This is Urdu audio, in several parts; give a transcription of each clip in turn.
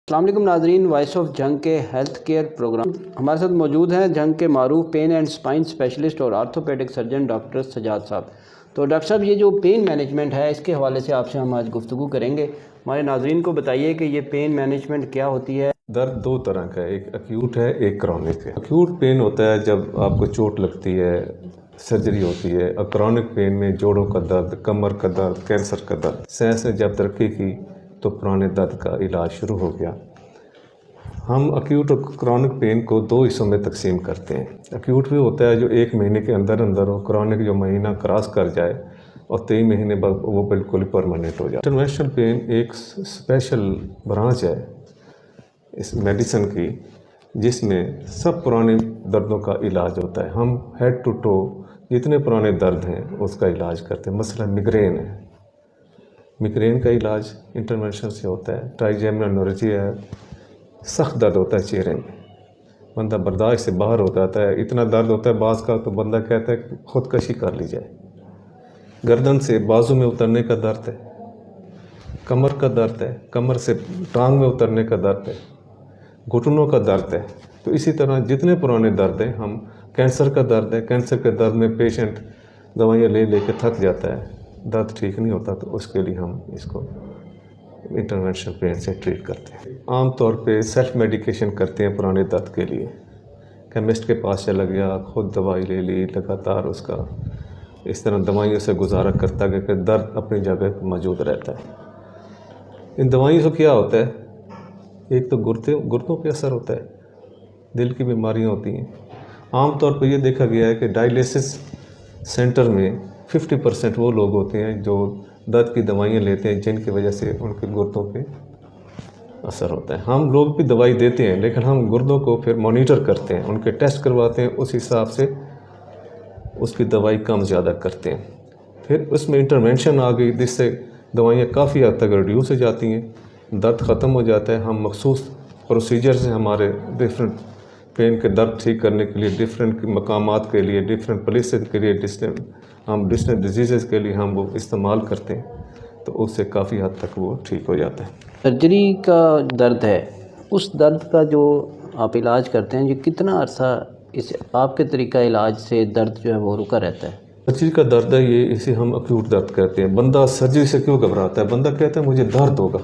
السلام علیکم ناظرین، وائس آف جھنگ کے ہیلتھ کیئر پروگرام ہمارے ساتھ موجود ہیں جھنگ کے معروف پین اینڈ سپائن اسپیشلسٹ اور آرتھوپیڈک سرجن ڈاکٹر سجاد صاحب۔ تو ڈاکٹر صاحب، یہ جو پین مینجمنٹ ہے اس کے حوالے سے آپ سے ہم آج گفتگو کریں گے۔ ہمارے ناظرین کو بتائیے کہ یہ پین مینجمنٹ کیا ہوتی ہے؟ درد دو طرح کا ہے، ایک ایکیوٹ ہے، ایک کرونک ہے۔ ایکیوٹ پین ہوتا ہے جب آپ کو چوٹ لگتی ہے، سرجری ہوتی ہے، اور کرونک پین میں جوڑوں کا درد، کمر کا درد، کینسر کا درد۔ سائنس نے جب ترقی کی تو پرانے درد کا علاج شروع ہو گیا۔ ہم ایکیوٹ اور کرونک پین کو دو حصوں میں تقسیم کرتے ہیں۔ ایکیوٹ بھی ہوتا ہے جو ایک مہینے کے اندر ہو، کرونک جو مہینہ کراس کر جائے اور 3 مہینے بعد وہ بالکل پرماننٹ ہو جائے۔ انٹرونشنل پین ایک اسپیشل برانچ ہے اس میڈیسن کی، جس میں سب پرانے دردوں کا علاج ہوتا ہے۔ ہم ہیڈ ٹو ٹو جتنے پرانے درد ہیں اس کا علاج کرتے ہیں۔ مثلا مگرین ہے، مگرین کا علاج انٹرونشن سے ہوتا ہے۔ ٹرائیجیمنل نورجیا ہے، سخت درد ہوتا ہے چہرے میں، بندہ برداشت سے باہر ہو جاتا ہے، اتنا درد ہوتا ہے بعض کا تو بندہ کہتا ہے کہ خودکشی کر لی جائے۔ گردن سے بازو میں اترنے کا درد ہے، کمر کا درد ہے، کمر سے ٹانگ میں اترنے کا درد ہے، گھٹنوں کا درد ہے۔ تو اسی طرح جتنے پرانے درد ہیں، ہم کینسر کا درد ہے، کینسر کے درد میں پیشنٹ دوائیاں لے لے کے تھک جاتا ہے، درد ٹھیک نہیں ہوتا، تو اس کے لیے ہم اس کو انٹرونشنل پین سے ٹریٹ کرتے ہیں۔ عام طور پہ سیلف میڈیکیشن کرتے ہیں پرانے درد کے لیے، کیمسٹ کے پاس چلا گیا، خود دوائی لے لی، لگاتار اس کا اس طرح دوائیوں سے گزارا کرتا گیا کہ درد اپنی جگہ موجود رہتا ہے۔ ان دوائیوں سے کیا ہوتا ہے؟ ایک تو گردوں پہ اثر ہوتا ہے، دل کی بیماریاں ہوتی ہیں۔ عام طور پہ یہ دیکھا گیا ہے کہ ڈائلیسس سینٹر میں 50% وہ لوگ ہوتے ہیں جو درد کی دوائیاں لیتے ہیں جن کی وجہ سے ان کے گردوں پہ اثر ہوتا ہے۔ ہم لوگ بھی دوائی دیتے ہیں لیکن ہم گردوں کو پھر مانیٹر کرتے ہیں، ان کے ٹیسٹ کرواتے ہیں، اس حساب سے اس کی دوائی کم زیادہ کرتے ہیں۔ پھر اس میں انٹرونشن آ گئی جس سے دوائیاں کافی حد تک ریڈیوس ہو جاتی ہیں، درد ختم ہو جاتا ہے۔ ہم مخصوص پروسیجرز ہیں ہمارے ڈفرینٹ پین کے درد ٹھیک کرنے کے لیے، ڈفرینٹ مقامات کے لیے، ڈفرینٹ پلیسز کے لیے، ہم ڈفرینٹ ڈیزیزز کے لیے ہم وہ استعمال کرتے ہیں، تو اس سے کافی حد تک وہ ٹھیک ہو جاتا ہے۔ سرجری کا درد ہے، اس درد کا جو آپ علاج کرتے ہیں، یہ کتنا عرصہ اس آپ کے طریقہ علاج سے درد جو ہے وہ رکا رہتا ہے؟ سرجری کا درد ہے یہ، اسے ہم ایکیوٹ درد کہتے ہیں۔ بندہ سرجری سے کیوں گھبراتا ہے؟ بندہ کہتا ہے مجھے درد ہوگا،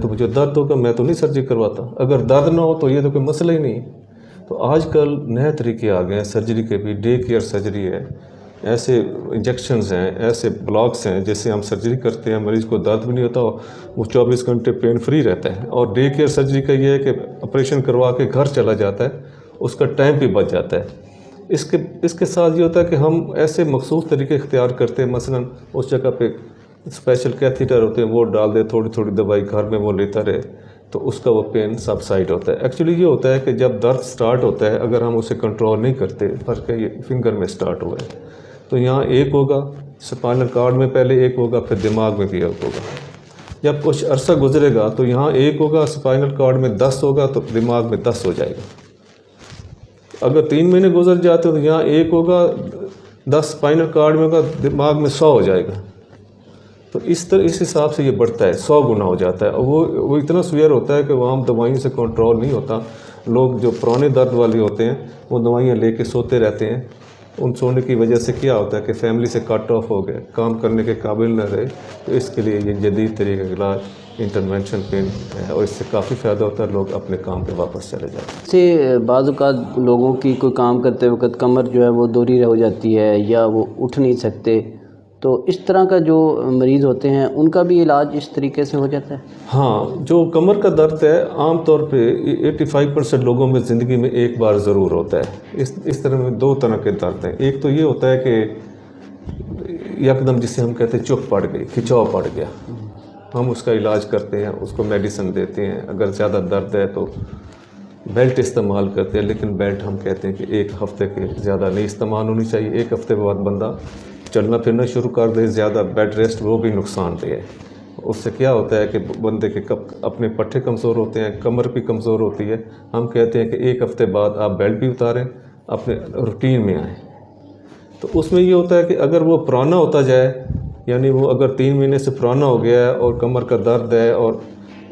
مجھے درد ہوگا، میں تو نہیں سرجری کرواتا۔ اگر درد نہ ہو تو یہ تو کوئی مسئلہ ہی نہیں۔ تو آج کل نئے طریقے آ گئے ہیں سرجری کے بھی، ڈے کیئر سرجری ہے، ایسے انجیکشنز ہیں، ایسے بلاکس ہیں جس سے ہم سرجری کرتے ہیں، مریض کو درد بھی نہیں ہوتا، وہ 24 گھنٹے پین فری رہتا ہے۔ اور ڈے کیئر سرجری کا یہ ہے کہ آپریشن کروا کے گھر چلا جاتا ہے، اس کا ٹائم بھی بچ جاتا ہے۔ اس کے ساتھ یہ ہوتا ہے کہ ہم ایسے مخصوص طریقے اختیار کرتے ہیں، مثلا اس جگہ پہ اسپیشل کیتھیٹر ہوتے ہیں، وہ ڈال دے، تھوڑی تھوڑی دوائی گھر میں وہ لیتا رہے، تو اس کا وہ پین سب سائڈ ہوتا ہے۔ ایکچولی یہ ہوتا ہے کہ جب درد سٹارٹ ہوتا ہے، اگر ہم اسے کنٹرول نہیں کرتے، فرض ہے یہ فنگر میں سٹارٹ ہوا ہے تو یہاں ایک ہوگا، اسپائنل کارڈ میں پہلے ایک ہوگا، پھر دماغ میں بھی ایک ہوگا۔ جب کچھ عرصہ گزرے گا تو یہاں ایک ہوگا، اسپائنل کارڈ میں 10 ہوگا، تو دماغ میں 10 ہو جائے گا۔ اگر 3 مہینے گزر جاتے تو یہاں ایک ہوگا، 10 اسپائنل کارڈ میں ہوگا، دماغ میں 100 ہو جائے گا۔ تو اس حساب سے یہ بڑھتا ہے، 100 گنا ہو جاتا ہے، اور وہ اتنا سویئر ہوتا ہے کہ وہ عام دوائیوں سے کنٹرول نہیں ہوتا۔ لوگ جو پرانے درد والے ہوتے ہیں وہ دوائیاں لے کے سوتے رہتے ہیں، ان سونے کی وجہ سے کیا ہوتا ہے کہ فیملی سے کٹ آف ہو گئے، کام کرنے کے قابل نہ رہے۔ تو اس کے لیے یہ جدید طریقہ کا علاج انٹرونشن پین ہے، اور اس سے کافی فائدہ ہوتا ہے، لوگ اپنے کام پہ واپس چلے جاتے ہیں۔ اس سے بعض اوقات لوگوں کی کوئی کام کرتے وقت کمر جو ہے وہ دوری ہو جاتی ہے یا وہ اٹھ نہیں سکتے، تو اس طرح کا جو مریض ہوتے ہیں ان کا بھی علاج اس طریقے سے ہو جاتا ہے؟ ہاں، جو کمر کا درد ہے عام طور پہ 85% لوگوں میں زندگی میں ایک بار ضرور ہوتا ہے۔ اس طرح میں 2 طرح کے درد ہیں۔ ایک تو یہ ہوتا ہے کہ یکدم جسے ہم کہتے ہیں چپ پڑ گئی، کھچاؤ پڑ گیا، ہم اس کا علاج کرتے ہیں، اس کو میڈیسن دیتے ہیں۔ اگر زیادہ درد ہے تو بیلٹ استعمال کرتے ہیں، لیکن بیلٹ ہم کہتے ہیں کہ 1 ہفتے کے زیادہ نہیں استعمال ہونی چاہیے۔ 1 ہفتے کے بعد بندہ چلنا پھرنا شروع کر دے، زیادہ بیڈ ریسٹ وہ بھی نقصان دہ ہے۔ اس سے کیا ہوتا ہے کہ بندے کے اپنے پٹھے کمزور ہوتے ہیں، کمر بھی کمزور ہوتی ہے۔ ہم کہتے ہیں کہ 1 ہفتے بعد آپ بیلٹ بھی اتاریں، اپنے روٹین میں آئیں۔ تو اس میں یہ ہوتا ہے کہ اگر وہ پرانا ہوتا جائے، یعنی وہ اگر 3 مہینے سے پرانا ہو گیا ہے اور کمر کا درد ہے اور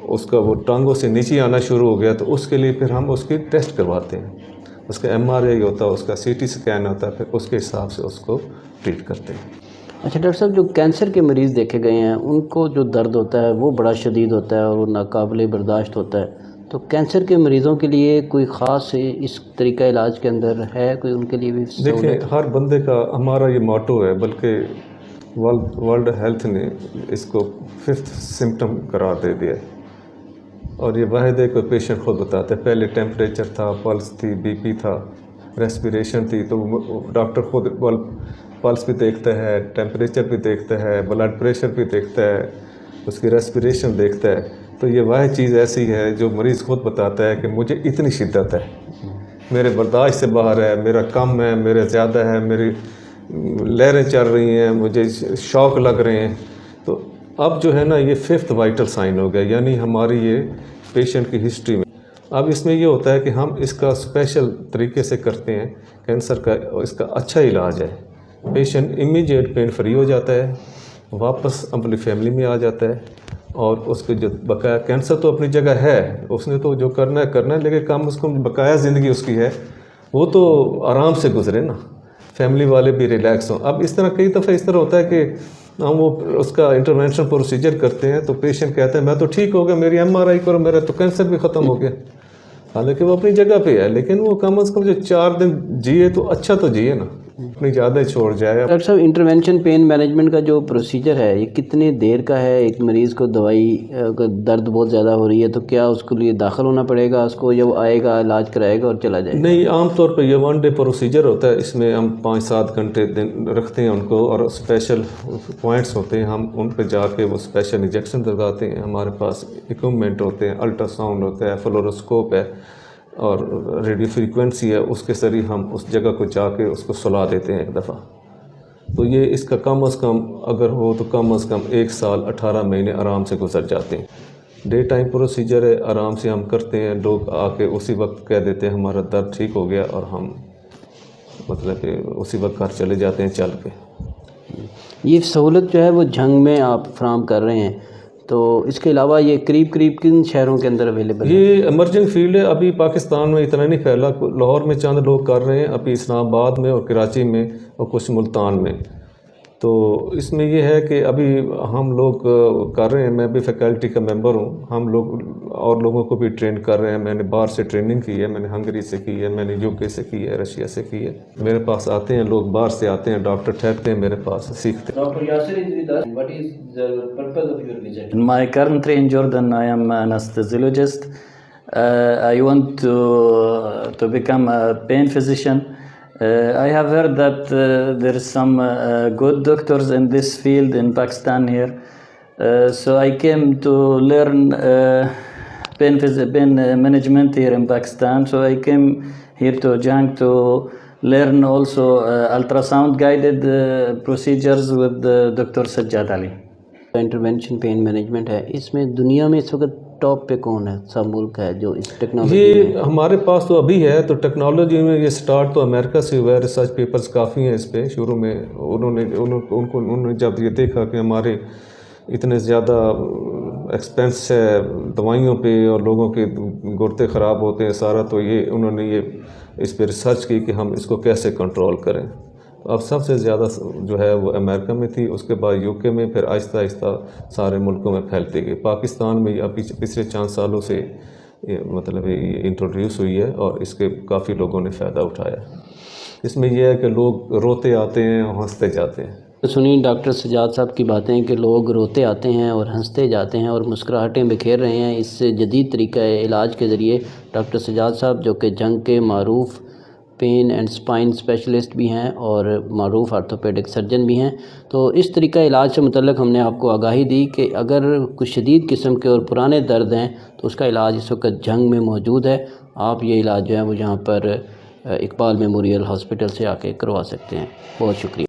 اس کا وہ ٹانگوں سے نیچے آنا شروع ہو گیا تو اس کے لیے پھر ہم اس کی ٹیسٹ کرواتے ہیں. اس کا MRI ہوتا ہے, اس کا CT اسکین ہوتا ہے, پھر اس کے حساب سے اس کو ٹریٹ کرتے ہیں. اچھا ڈاکٹر صاحب، جو کینسر کے مریض دیکھے گئے ہیں ان کو جو درد ہوتا ہے وہ بڑا شدید ہوتا ہے اور وہ ناقابل برداشت ہوتا ہے، تو کینسر کے مریضوں کے لیے کوئی خاص اس طریقہ علاج کے اندر ہے کوئی ان کے لیے بھی سہولت؟ دیکھیں، ہر بندے کا ہمارا یہ موٹو ہے، بلکہ ورلڈ ہیلتھ نے اس کو 5th سمٹم قرار دے دیا ہے، اور یہ واحد ہے کہ پیشنٹ خود بتاتے ہیں. پہلے ٹیمپریچر تھا، پلس تھی، BP تھا، ریسپیریشن تھی، تو ڈاکٹر خود پلس بھی دیکھتا ہے، ٹیمپریچر بھی دیکھتا ہے، بلڈ پریشر بھی دیکھتا ہے، اس کی ریسپیریشن دیکھتا ہے. تو یہ واحد چیز ایسی ہے جو مریض خود بتاتا ہے کہ مجھے اتنی شدت ہے، میرے برداشت سے باہر ہے، میرا کم ہے، میرے زیادہ ہے، میری لہریں چل رہی ہیں، مجھے شوق لگ رہے ہیں. تو اب جو ہے نا یہ 5th وائٹل سائن ہو گیا، یعنی ہماری یہ پیشنٹ کی ہسٹری میں. اب اس میں یہ ہوتا ہے کہ ہم اس کا اسپیشل طریقے سے کرتے ہیں. کینسر کا اس کا اچھا علاج ہے، پیشنٹ امیجیٹ پین فری ہو جاتا ہے، واپس اپنی فیملی میں آ جاتا ہے، اور اس کے جو بقایا کینسر تو اپنی جگہ ہے، اس نے تو جو کرنا ہے، لیکن کم از کم بقایا زندگی اس کی ہے وہ تو آرام سے گزرے نا، فیملی والے بھی ریلیکس ہوں. اب اس طرح کئی دفعہ اس طرح ہوتا ہے کہ ہم وہ اس کا انٹرونشن پروسیجر کرتے ہیں تو پیشنٹ کہتا ہے میں تو ٹھیک ہو گیا، میری MRI کرو، میرا تو کینسر بھی ختم ہو گیا، حالانکہ وہ اپنی جگہ پہ ہے، لیکن وہ کم از کم جو 4 دن جیے تو اچھا تو جیے نا، اپنی یادیں چھوڑ جائے. ڈاکٹر صاحب، انٹرونشن پین مینجمنٹ کا جو پروسیجر ہے یہ کتنے دیر کا ہے؟ ایک مریض کو دوائی اگر درد بہت زیادہ ہو رہی ہے تو کیا اس کے لیے داخل ہونا پڑے گا اس کو، یا وہ آئے گا علاج کرائے گا اور چلا جائے گا؟ نہیں، عام طور پہ یہ 1 ڈے پروسیجر ہوتا ہے، اس میں ہم 5-7 گھنٹے دن رکھتے ہیں ان کو، اور اسپیشل پوائنٹس ہوتے ہیں، ہم ان پہ جا کے وہ اسپیشل انجیکشن لگاتے ہیں. ہمارے پاس اکوپمنٹ ہوتے ہیں، الٹرا ساؤنڈ ہوتا ہے، فلوروسکوپ ہے، اور ریڈیو فریکوینسی ہے، اس کے ذریعے ہم اس جگہ کو جا کے اس کو سلا دیتے ہیں ایک دفعہ. تو یہ اس کا کم از کم اگر ہو تو کم از کم 1 سال 18 مہینے آرام سے گزر جاتے ہیں. ڈے ٹائم پروسیجر ہے، آرام سے ہم کرتے ہیں، لوگ آ کے اسی وقت کہہ دیتے ہیں ہمارا درد ٹھیک ہو گیا، اور ہم مطلب کہ اسی وقت گھر چلے جاتے ہیں چل کے. یہ سہولت جو ہے وہ جھنگ میں آپ فراہم کر رہے ہیں، تو اس کے علاوہ یہ قریب کن شہروں کے اندر اویلیبل ہے؟ یہ ایمرجنگ فیلڈ ہے، ابھی پاکستان میں اتنا نہیں پھیلا، لاہور میں چند لوگ کر رہے ہیں، ابھی اسلام آباد میں اور کراچی میں اور کچھ ملتان میں. تو اس میں یہ ہے کہ ابھی ہم لوگ کر رہے ہیں، میں بھی فیکلٹی کا ممبر ہوں، ہم لوگ اور لوگوں کو بھی ٹرین کر رہے ہیں. میں نے باہر سے ٹریننگ کی ہے، میں نے ہنگری سے کی ہے، میں نے UK سے کی ہے، رشیا سے کی ہے. میرے پاس آتے ہیں لوگ، باہر سے آتے ہیں، ڈاکٹر ٹھہرتے ہیں میرے پاس، سیکھتے ہیں. Dr. Yasir is with us. What is the purpose of your visit? My currently in Jordan, I am an anesthesiologist. I want to become a pain physician. I have heard that there is some good doctors in this field in Pakistan here. So I came to learn pain management here in Pakistan. So I came here to Jang to learn also ultrasound guided procedures with Dr. Sajjad Ali. Intervention pain management ہے، اس میں دنیا میں اس وقت ٹاپ پہ کون ہے، سب ملک ہے جو اس ٹیکنالوجی یہ ہمارے پاس تو ابھی ہے، تو ٹیکنالوجی میں یہ سٹارٹ تو امریکہ سے ہوا ہے، ریسرچ پیپرز کافی ہیں اس پہ. شروع میں انہوں نے جب یہ دیکھا کہ ہمارے اتنے زیادہ ایکسپینس ہے دوائیوں پہ اور لوگوں کے گردے خراب ہوتے ہیں سارا، تو یہ انہوں نے یہ اس پہ ریسرچ کی کہ ہم اس کو کیسے کنٹرول کریں. اب سب سے زیادہ جو ہے وہ امریکہ میں تھی، اس کے بعد UK میں، پھر آہستہ آہستہ سارے ملکوں میں پھیلتی گئی. پاکستان میں ابھی پچھلے چند سالوں سے مطلب یہ انٹروڈیوس ہوئی ہے، اور اس کے کافی لوگوں نے فائدہ اٹھایا. اس میں یہ ہے کہ لوگ روتے آتے ہیں اور ہنستے جاتے ہیں. سنی ڈاکٹر سجاد صاحب کی باتیں کہ لوگ روتے آتے ہیں اور ہنستے جاتے ہیں اور مسکراہٹیں بکھیر رہے ہیں اس جدید طریقہ علاج کے ذریعے. ڈاکٹر سجاد صاحب جو کہ جنگ کے معروف پین اینڈ سپائن اسپیشلسٹ بھی ہیں اور معروف آرتھوپیڈک سرجن بھی ہیں، تو اس طریقہ علاج سے متعلق ہم نے آپ کو آگاہی دی کہ اگر کچھ شدید قسم کے اور پرانے درد ہیں تو اس کا علاج اس وقت جنگ میں موجود ہے. آپ یہ علاج جو ہے وہ یہاں پر اقبال میموریل ہاسپٹل سے آ کے کروا سکتے ہیں. بہت شکریہ.